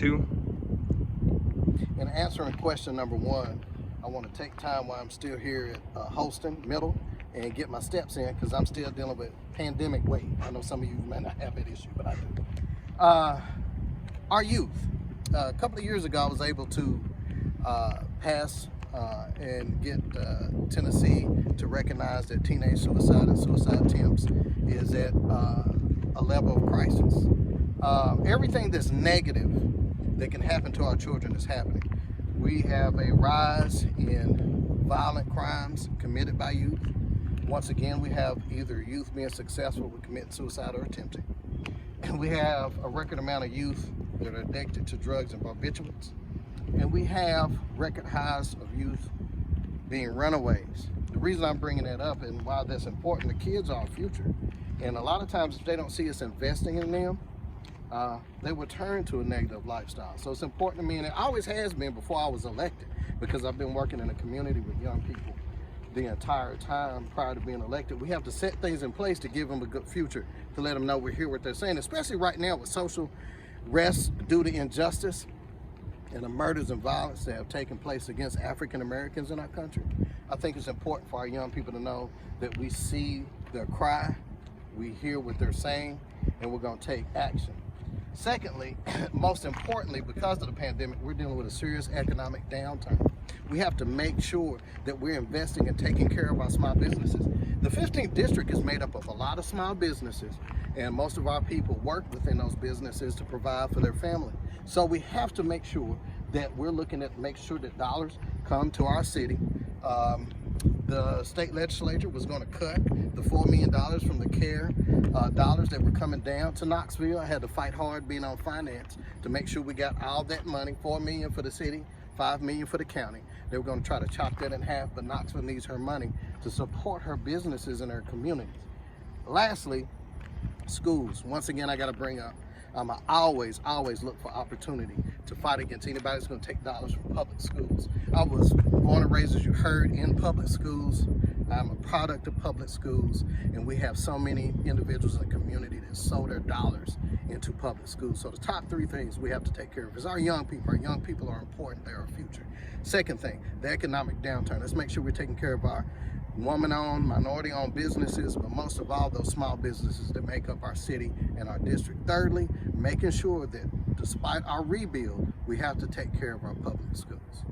Two. In answering question number one, I want to take time while I'm still here at Holston Middle and get my steps in because I'm still dealing with pandemic weight. I know some of you may not have that issue, but I do. Our youth. A couple of years ago, I was able to pass and get Tennessee to recognize that teenage suicide and suicide attempts is at a level of crisis. Everything that's negative that can happen to our children is happening. We have a rise in violent crimes committed by youth. Once again, we have either youth being successful with committing suicide or attempting. And we have a record amount of youth that are addicted to drugs and barbiturates. And we have record highs of youth being runaways. The reason I'm bringing that up and why that's important, the kids are our future. And a lot of times if they don't see us investing in them, they will turn to a negative lifestyle. So it's important to me, and it always has been before I was elected, because I've been working in a community with young people the entire time prior to being elected. We have to set things in place to give them a good future, to let them know we're here, what they're saying, especially right now with social rest due to injustice and the murders and violence that have taken place against African Americans in our country. I think it's important for our young people to know that we see their cry, we hear what they're saying, and we're going to take action. Secondly, most importantly, because of the pandemic, we're dealing with a serious economic downturn. We have to make sure that we're investing and taking care of our small businesses. The 15th district is made up of a lot of small businesses, and most of our people work within those businesses to provide for their family. So we have to make sure that we're looking at make sure that dollars come to our city. The state legislature was going to cut the $4 million from the CARE dollars that were coming down to Knoxville. I had to fight hard being on finance to make sure we got all that money, $4 million for the city, $5 million for the county. They were going to try to chop that in half, but Knoxville needs her money to support her businesses and her communities. Lastly, schools. Once again, I got to bring up, I always look for opportunity to fight against anybody that's going to take dollars from public schools. I was born and raised, as you heard, in public schools. I'm a product of public schools, and we have so many individuals in the community that sow their dollars into public schools. So the top three things we have to take care of is our young people. Our young people are important, they're our future. Second thing, the economic downturn. Let's make sure we're taking care of our woman-owned, minority-owned businesses, but most of all, those small businesses that make up our city and our district. Thirdly, making sure that despite our rebuild, we have to take care of our public schools.